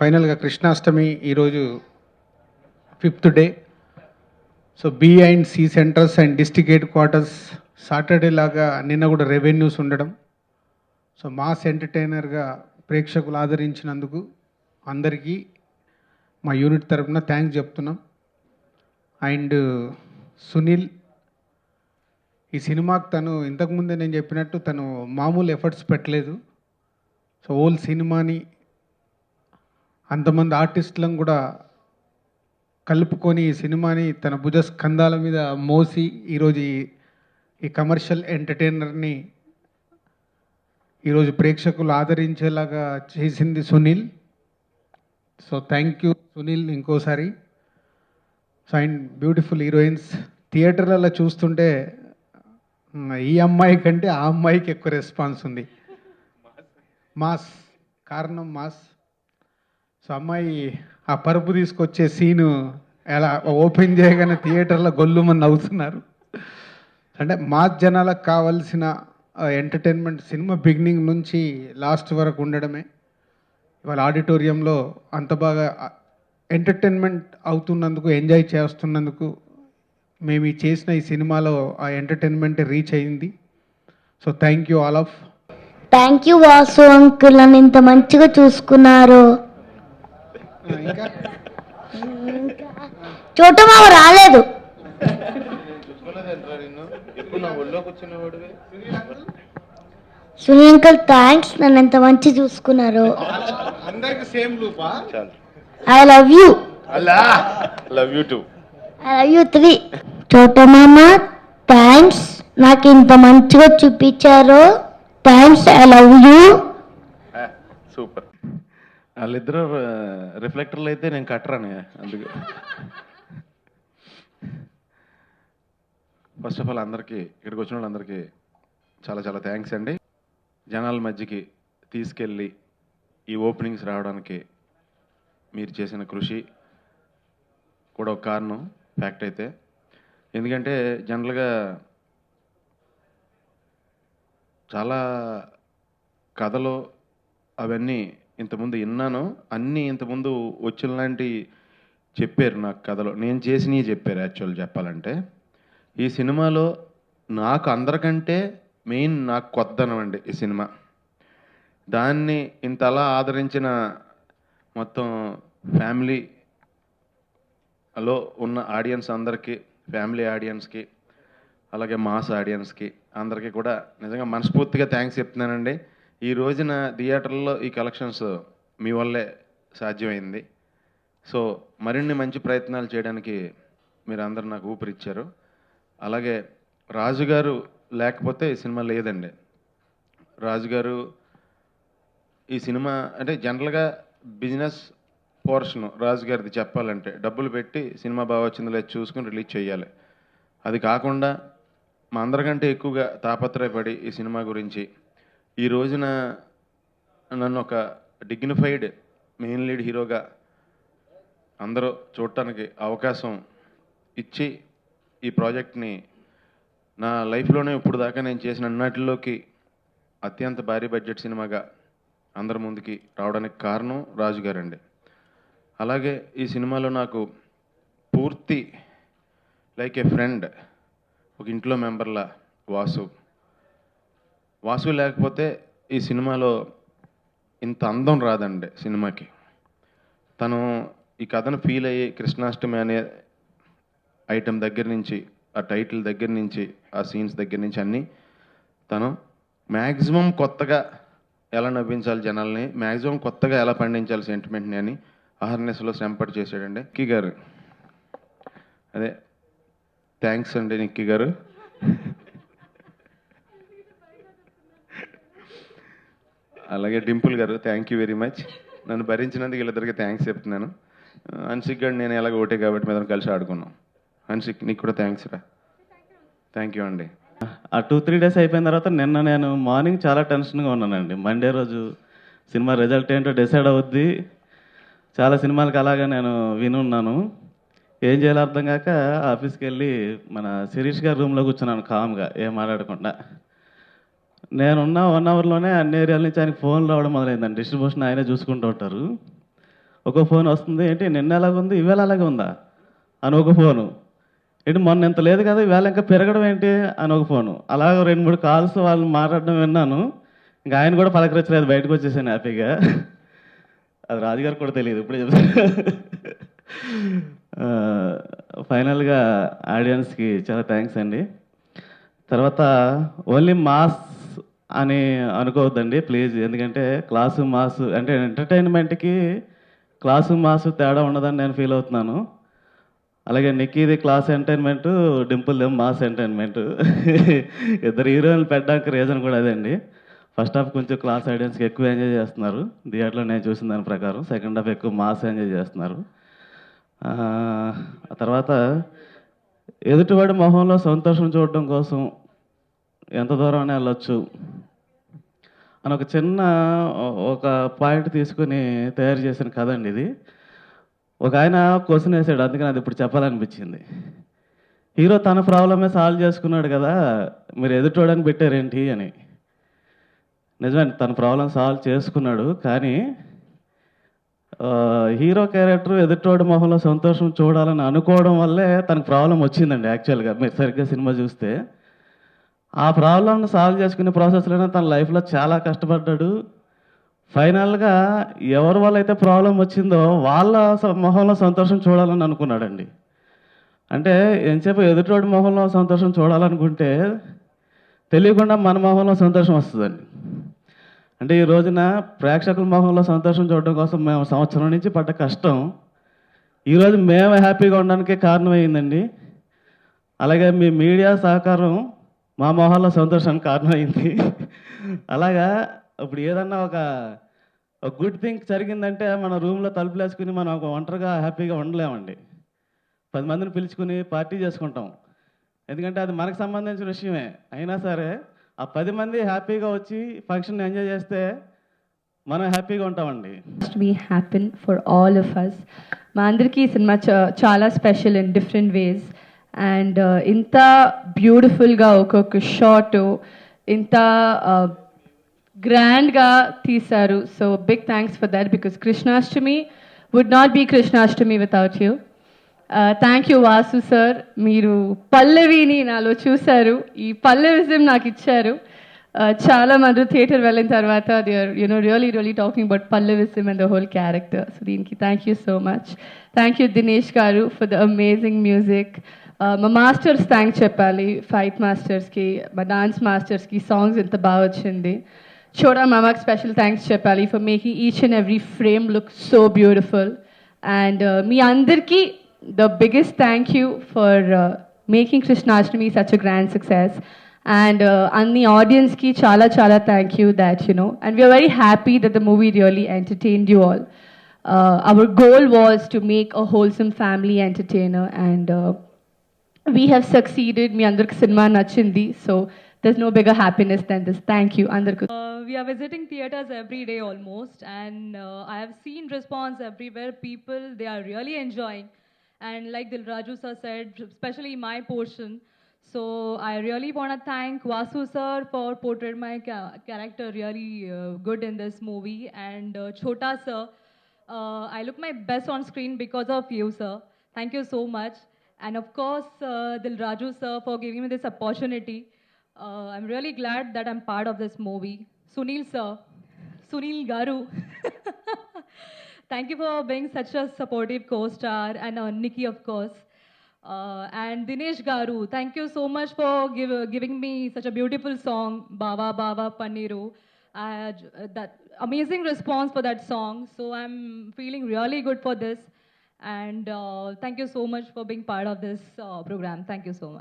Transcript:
ఫైనల్గా కృష్ణాష్టమి ఈరోజు 5th day. So B and C centres and district headquarters Saturday లాగా నిన్న కూడా రెవెన్యూస్ ఉండడం. సో మాస్ ఎంటర్టైనర్గా ప్రేక్షకులు ఆదరించినందుకు అందరికీ మా యూనిట్ తరఫున థ్యాంక్స్ చెప్తున్నాం. అండ్ సునీల్ ఈ సినిమాకి తను ఇంతకుముందే నేను చెప్పినట్టు తను మామూలు ఎఫర్ట్స్ పెట్టలేదు. సో హోల్ సినిమాని అంతమంది ఆర్టిస్టులను కూడా కలుపుకొని ఈ సినిమాని తన భుజ స్కంధాల మీద మోసి ఈరోజు ఈ కమర్షియల్ ఎంటర్టైనర్ని ఈరోజు ప్రేక్షకులు ఆదరించేలాగా చేసింది Sunil. So thank you Sunil ఇంకోసారి. సో అండ్ బ్యూటిఫుల్ హీరోయిన్స్ థియేటర్లలో చూస్తుంటే ఈ అమ్మాయి కంటే ఆ అమ్మాయికి ఎక్కువ రెస్పాన్స్ ఉంది. మాస్ కారణం మాస్. సో అమ్మాయి ఆ పరుపు తీసుకొచ్చే సీను ఎలా ఓపెన్ చేయగానే థియేటర్లో గొల్లుమని నవ్వుతున్నారు. అంటే మాస్ జనాలకు కావాల్సిన ఎంటర్టైన్మెంట్ సినిమా బిగినింగ్ నుంచి లాస్ట్ వరకు ఉండడమే. ఇవాళ ఆడిటోరియంలో అంత బాగా ఎంటర్టైన్మెంట్ అవుతున్నందుకు, ఎంజాయ్ చేస్తున్నందుకు మేము ఈ చేసిన ఈ సినిమాలో ఆ ఎంటర్టైన్మెంట్ రీచ్ అయింది. So thank you all of. Thank you Vasu uncle, నన్ను ఇంత మంచిగా చూసుకున్నారు. ఇంకా చోటమావ రాలేదు. సునీల్ అంకుల్ థ్యాంక్స్, నన్ను ఎంత మంచి చూసుకున్నారు. అందరికి సేమ్ లూపా? I love you. Love you too. I love you 3. చోటమామ థ్యాంక్స్, నాకు ఇంత మంచిగా చూపించారు. Thanks, I love you. Super. వాళ్ళిద్దరు రిఫ్లెక్టర్లు అయితే నేను కట్టరాను. అందుకే ఫస్ట్ ఆఫ్ ఆల్ అందరికీ, ఇక్కడికి వచ్చిన వాళ్ళందరికీ చాలా చాలా థ్యాంక్స్ అండి. జనాల మధ్యకి తీసుకెళ్ళి ఈ ఓపెనింగ్స్ రావడానికి మీరు చేసిన కృషి కూడా ఒక కారణం, ఫ్యాక్ట్ అయితే. ఎందుకంటే జనరల్గా చాలా కథలు అవన్నీ ఇంతకుముందు విన్నాను, అన్నీ ఇంతకుముందు వచ్చిన లాంటి చెప్పారు నాకు కథలు, నేను చేసినవి చెప్పారు. యాక్చువల్ చెప్పాలంటే ఈ సినిమాలో నాకు అందరికంటే మెయిన్ నాకు కొత్తదనం అండి ఈ సినిమా. దాన్ని ఇంతలా ఆదరించిన మొత్తం ఫ్యామిలీలో ఉన్న ఆడియన్స్ అందరికీ, ఫ్యామిలీ ఆడియన్స్కి అలాగే మాస్ ఆడియన్స్కి అందరికీ కూడా నిజంగా మనస్ఫూర్తిగా థ్యాంక్స్ చెప్తున్నానండి. ఈ రోజున థియేటర్లో ఈ కలెక్షన్స్ మీ వల్లే సాధ్యమైంది. సో మరిన్ని మంచి ప్రయత్నాలు చేయడానికి మీరు అందరు నాకు ఊపిరిచ్చారు. అలాగే రాజుగారు లేకపోతే ఈ సినిమా లేదండి. రాజుగారు ఈ సినిమా అంటే జనరల్గా బిజినెస్ పోర్షన్ రాజుగారిది చెప్పాలంటే డబ్బులు పెట్టి సినిమా బాగా వచ్చిందో లేదు చూసుకుని రిలీజ్ చేయాలి. అది కాకుండా మా అందరికంటే ఎక్కువగా తాపత్రయపడి ఈ సినిమా గురించి ఈ రోజున నన్ను ఒక డిగ్నిఫైడ్ మెయిన్ లీడ్ హీరోగా అందరూ చూడటానికి అవకాశం ఇచ్చి ఈ ప్రాజెక్ట్ని నా లైఫ్లోనే ఇప్పుడు దాకా నేను చేసిన అన్నిటిలోకి అత్యంత భారీ బడ్జెట్ సినిమాగా అందరి ముందుకి రావడానికి కారణం రాజుగారండి. అలాగే ఈ సినిమాలో నాకు పూర్తి లైక్ ఏ ఫ్రెండ్, ఒక ఇంట్లో మెంబర్లా వాసు లేకపోతే ఈ సినిమాలో ఇంత అందం రాదండి సినిమాకి. తను ఈ కథను ఫీల్ అయ్యి కృష్ణాష్టమి అనే ఐటెం దగ్గర నుంచి, ఆ టైటిల్ దగ్గర నుంచి, ఆ సీన్స్ దగ్గర నుంచి అన్నీ తను మ్యాక్సిమం కొత్తగా ఎలా నవ్వించాలి జనాల్ని, మ్యాక్సిమం కొత్తగా ఎలా పండించాలి సెంటిమెంట్ని అని అహర్నెస్లో శ్రమపడి చేశాడండి. నిక్కీ గారు, అదే థ్యాంక్స్ అండి నిక్కీ గారు. అలాగే డింపుల్ గారు థ్యాంక్ యూ వెరీ మచ్. నన్ను భరించినందుకు వీళ్ళిద్దరికి థ్యాంక్స్ చెప్తున్నాను. హన్సిక్ గారు నేను ఎలాగ ఒకటే కాబట్టి మీద కలిసి ఆడుకున్నాం. హన్సిక్ నీకు కూడా థ్యాంక్స్ రా. థ్యాంక్ యూ అండి. ఆ 2-3 డేస్ అయిపోయిన తర్వాత నిన్న నేను మార్నింగ్ చాలా టెన్షన్గా ఉన్నానండి. మండే రోజు సినిమా రిజల్ట్ ఏంటో డిసైడ్ అవుద్ది. చాలా సినిమాలకు అలాగా నేను వినున్నాను, ఏం చేయాలో అర్థం కాక ఆఫీస్కి వెళ్ళి మన శిరీష్ గారి రూమ్లో కూర్చున్నాను కామ్గా, ఏం మాట్లాడకుండా. నేనున్న 1 అవర్లోనే అన్ని ఏరియాల నుంచి ఆయనకి ఫోన్ రావడం మొదలైందండి. డిస్ట్రిబ్యూషన్ ఆయనే చూసుకుంటూ ఉంటారు. ఒక ఫోన్ వస్తుంది, ఏంటి నిన్న ఎలాగుంది ఇవాళ అలాగే ఉందా అని ఒక ఫోను, ఏంటి మొన్న ఇంత లేదు కదా ఇవాళ ఇంకా పెరగడం ఏంటి అని ఒక ఫోను. అలాగ 2-3 కాల్స్ వాళ్ళు మాట్లాడడం విన్నాను. ఇంకా ఆయన కూడా పలకరించలేదు, బయటకు వచ్చేసాను హ్యాపీగా. అది రాజుగారికి కూడా తెలియదు, ఇప్పుడే చెప్తాను. ఫైనల్గా ఆడియన్స్కి చాలా థ్యాంక్స్ అండి. తర్వాత ఓన్లీ మాస్ అని అనుకోవద్దండి ప్లీజ్, ఎందుకంటే క్లాసు మాస్ అంటే ఎంటర్టైన్మెంట్కి క్లాసు మాసు తేడా ఉండదని నేను ఫీల్ అవుతున్నాను. అలాగే నిక్కీది క్లాస్ ఎంటర్టైన్మెంట్, డింపుల్ది మాస్ ఎంటర్టైన్మెంట్. ఇద్దరు హీరోయిన్లు పెట్టడానికి రీజన్ కూడా అదే అండి. ఫస్ట్ హాఫ్ కొంచెం క్లాస్ ఆడియన్స్కి ఎక్కువ ఎంజాయ్ చేస్తున్నారు థియేటర్లో, నేను చూసిన దాని ప్రకారం. సెకండ్ హాఫ్ ఎక్కువ మాస్ ఎంజాయ్ చేస్తున్నారు. ఆ తర్వాత ఎదుటివాడి మొహంలో సంతోషం చూడడం కోసం ఎంత దూరం వెళ్ళొచ్చు అని ఒక చిన్న ఒక పాయింట్ తీసుకుని తయారు చేసిన కథ అండి ఇది. ఒక ఆయన క్వశ్చన్ వేసాడు, అందుకని అది ఇప్పుడు చెప్పాలనిపించింది. హీరో తన ప్రాబ్లమే సాల్వ్ చేసుకున్నాడు కదా, మీరు ఎదుటోడని పెట్టారేంటి అని. నిజమే, తన ప్రాబ్లం సాల్వ్ చేసుకున్నాడు, కానీ హీరో క్యారెక్టర్ ఎదుటోడి మొహంలో సంతోషం చూడాలని అనుకోవడం వల్లే తనకు ప్రాబ్లం వచ్చిందండి. యాక్చువల్గా మీరు సరిగ్గా సినిమా చూస్తే ఆ ప్రాబ్లమ్ని సాల్వ్ చేసుకునే ప్రాసెస్లోనే తన లైఫ్లో చాలా కష్టపడ్డాడు. ఫైనల్గా ఎవరి వల్ల అయితే ప్రాబ్లం వచ్చిందో వాళ్ళ మొహంలో సంతోషం చూడాలని అనుకున్నాడండి. అంటే ఎంతసేపు ఎదుటోడి మొహంలో సంతోషం చూడాలనుకుంటే తెలియకుండా మన మొహంలో సంతోషం వస్తుందండి. అంటే ఈ రోజున ప్రేక్షకుల మొహంలో సంతోషం చూడడం కోసం మేము సంవత్సరం నుంచి పడ్డ కష్టం ఈరోజు మేము హ్యాపీగా ఉండడానికే కారణమైందండి. అలాగే మీ మీడియా సహకారం మా మొహాల్లో సంతోషానికి కారణమైంది. అలాగా ఇప్పుడు ఏదన్నా ఒక గుడ్ థింగ్ జరిగిందంటే మన రూమ్లో తలుపులు వేసుకుని మనం ఒక ఒంటరిగా హ్యాపీగా ఉండలేమండి. 10 మందిని పిలుచుకుని పార్టీ చేసుకుంటాం, ఎందుకంటే అది మనకు సంబంధించిన విషయమే. అయినా సరే ఆ 10 మంది హ్యాపీగా వచ్చి ఫంక్షన్ ఎంజాయ్ చేస్తే మనం హ్యాపీగా ఉంటామండి. To be happen for all of us. మా అందరికీ ఈ సినిమా చాలా special in different ways. And ఇంత బ్యూటిఫుల్గా ఒక్కొక్క షాట్ ఇంత గ్రాండ్గా తీశారు. So big thanks for that, because Krishnashtami would not be Krishnashtami without you. Thank you Vasu sir, మీరు పల్లవిని నాలో చూశారు, ఈ పల్లవిజం నాకు ఇచ్చారు. చాలా మంది థియేటర్ వెళ్ళిన తర్వాత they are really talking about పల్లవిజం and the whole character. So దీనికి thank you so much. Thank you Dinesh గారు ఫర్ ద అమేజింగ్ మ్యూజిక్. మా మాస్టర్స్ థ్యాంక్స్ చెప్పాలి, ఫైట్ మాస్టర్స్కి, మా డాన్స్ మాస్టర్స్కి. సాంగ్స్ ఎంత బాగా వచ్చింది. చోడా మామాకి స్పెషల్ థ్యాంక్స్ చెప్పాలి for making each and every frame look so beautiful. And మీ అందరికీ the biggest thank you for making Krishnashtami such a grand success. And the audience ki chala thank you that, and we are very happy that the movie really entertained you all. Our goal was to make a wholesome family entertainer, and we have succeeded. Me andarku cinema nachindi, so there's no bigger happiness than this. Thank you andarku. We are visiting theaters every day almost, and I have seen response everywhere. People, they are really enjoying. And like Dil Raju sir said, especially my portion. So I really want to thank Vasu sir for portraying my character really good in this movie. And Chota sir, I look my best on screen because of you, sir. Thank you so much. And of course, Dil Raju sir for giving me this opportunity. I'm really glad that I'm part of this movie. Sunil sir, Sunil Garu. Thank you for being such a supportive co-star, and Nikki, of course. And Dinesh Garu, thank you so much for giving me such a beautiful song, Bava Bava Panniru. That amazing response for that song. So I'm feeling really good for this. And thank you so much for being part of this program. Thank you so much.